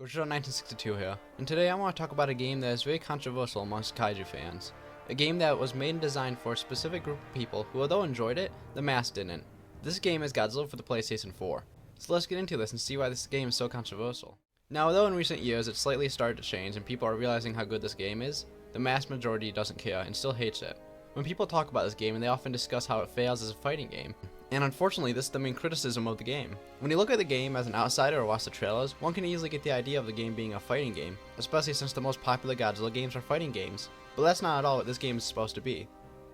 Godzilla 1962 here, and today I want to talk about a game that is very controversial amongst kaiju fans. A game that was made and designed for a specific group of people who, although enjoyed it, the mass didn't. This game is Godzilla for the PlayStation 4. So let's get into this and see why this game is so controversial. Now, although in recent years it slightly started to change and people are realizing how good this game is, the mass majority doesn't care and still hates it. When people talk about this game, they often discuss how it fails as a fighting game. And unfortunately, this is the main criticism of the game. When you look at the game as an outsider or watch the trailers, one can easily get the idea of the game being a fighting game, especially since the most popular Godzilla games are fighting games. But that's not at all what this game is supposed to be.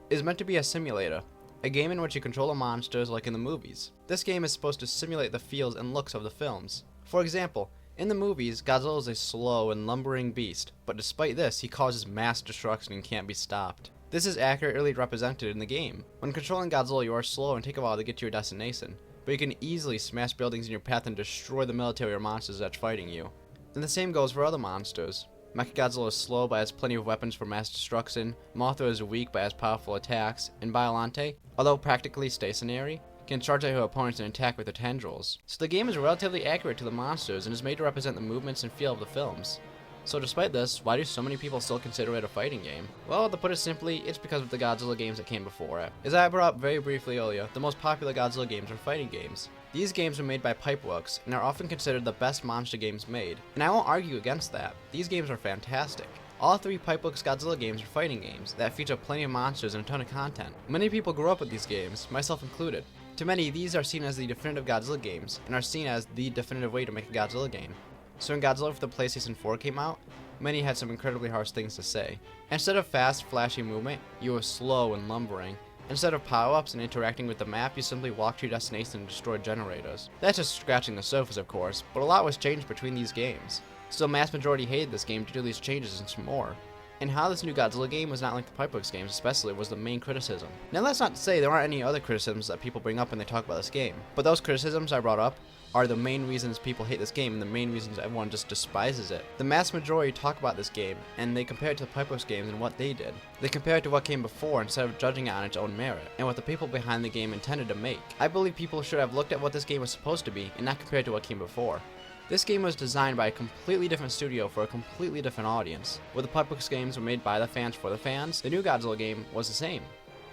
It is meant to be a simulator, a game in which you control the monsters like in the movies. This game is supposed to simulate the feels and looks of the films. For example, in the movies, Godzilla is a slow and lumbering beast, but despite this, he causes mass destruction and can't be stopped. This is accurately represented in the game. When controlling Godzilla, you are slow and take a while to get to your destination, but you can easily smash buildings in your path and destroy the military or monsters that's fighting you. And the same goes for other monsters. Mechagodzilla is slow but has plenty of weapons for mass destruction, Mothra is weak but has powerful attacks, and Biollante, although practically stationary, can charge at her opponents and attack with her tendrils. So the game is relatively accurate to the monsters and is made to represent the movements and feel of the films. So despite this, why do so many people still consider it a fighting game? Well, to put it simply, it's because of the Godzilla games that came before it. As I brought up very briefly earlier, the most popular Godzilla games are fighting games. These games are made by Pipeworks, and are often considered the best monster games made. And I won't argue against that. These games are fantastic. All three Pipeworks Godzilla games are fighting games that feature plenty of monsters and a ton of content. Many people grew up with these games, myself included. To many, these are seen as the definitive Godzilla games, and are seen as the definitive way to make a Godzilla game. So when Godzilla for the PlayStation 4 came out, many had some incredibly harsh things to say. Instead of fast, flashy movement, you were slow and lumbering. Instead of power-ups and interacting with the map, you simply walked to your destination and destroyed generators. That's just scratching the surface, of course, but a lot was changed between these games. Still, mass majority hated this game due to these changes and some more. And how this new Godzilla game was not like the Pipeworks games especially was the main criticism. Now that's not to say there aren't any other criticisms that people bring up when they talk about this game, but those criticisms I brought up are the main reasons people hate this game and the main reasons everyone just despises it. The mass majority talk about this game, and they compare it to the Pipeworks games and what they did. They compare it to what came before instead of judging it on its own merit, and what the people behind the game intended to make. I believe people should have looked at what this game was supposed to be, and not compared to what came before. This game was designed by a completely different studio for a completely different audience. Where the Pipeworks games were made by the fans for the fans, the new Godzilla game was the same.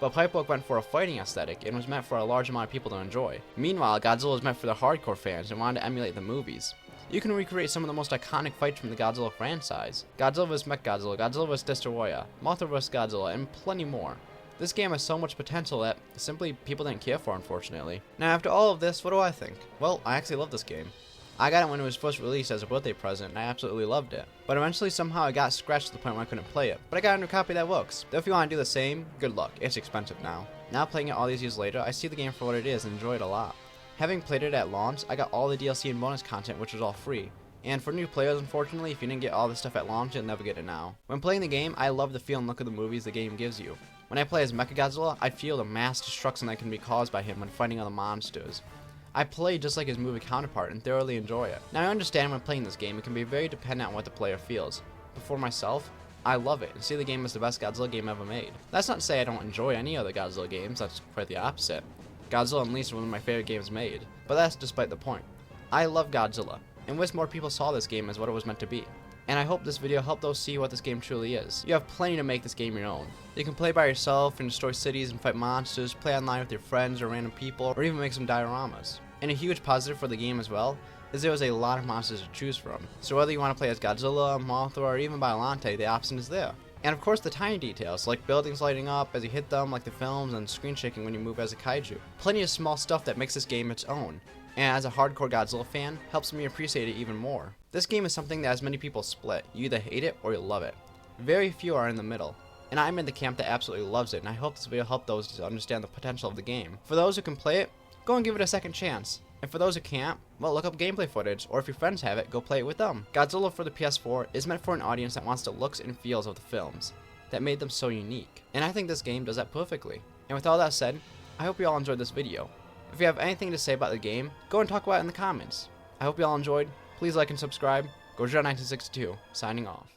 But Pipeworks went for a fighting aesthetic and was meant for a large amount of people to enjoy. Meanwhile, Godzilla was meant for the hardcore fans and wanted to emulate the movies. You can recreate some of the most iconic fights from the Godzilla franchise. Godzilla vs. Mechagodzilla, Godzilla vs. Destroyer, Mothra vs. Godzilla, and plenty more. This game has so much potential that simply people didn't care for, unfortunately. Now after all of this, what do I think? Well, I actually love this game. I got it when it was first released as a birthday present, and I absolutely loved it. But eventually somehow it got scratched to the point where I couldn't play it. But I got a new copy that works. Though if you want to do the same, good luck. It's expensive now. Now playing it all these years later, I see the game for what it is and enjoy it a lot. Having played it at launch, I got all the DLC and bonus content, which was all free. And for new players, unfortunately, if you didn't get all this stuff at launch, you'll never get it now. When playing the game, I love the feel and look of the movies the game gives you. When I play as Mechagodzilla, I feel the mass destruction that can be caused by him when fighting other monsters. I play just like his movie counterpart and thoroughly enjoy it. Now I understand when playing this game it can be very dependent on what the player feels, but for myself, I love it and see the game as the best Godzilla game ever made. That's not to say I don't enjoy any other Godzilla games, that's quite the opposite. Godzilla Unleashed is one of my favorite games made, but that's despite the point. I love Godzilla, and wish more people saw this game as what it was meant to be. And I hope this video helped those see what this game truly is. You have plenty to make this game your own. You can play by yourself and destroy cities and fight monsters, play online with your friends or random people, or even make some dioramas. And a huge positive for the game as well is there is a lot of monsters to choose from. So whether you want to play as Godzilla, Mothra, or even Biollante, the option is there. And of course the tiny details, like buildings lighting up as you hit them like the films and screen shaking when you move as a kaiju. Plenty of small stuff that makes this game its own. And as a hardcore Godzilla fan, helps me appreciate it even more. This game is something that has many people split. You either hate it or you love it. Very few are in the middle. And I'm in the camp that absolutely loves it, and I hope this video helped those to understand the potential of the game. For those who can play it, go and give it a second chance. And for those who can't, well, look up gameplay footage, or if your friends have it, go play it with them. Godzilla for the PS4 is meant for an audience that wants the looks and feels of the films that made them so unique. And I think this game does that perfectly. And with all that said, I hope you all enjoyed this video. If you have anything to say about the game, go and talk about it in the comments. I hope you all enjoyed. Please like and subscribe. Godzilla 1962, signing off.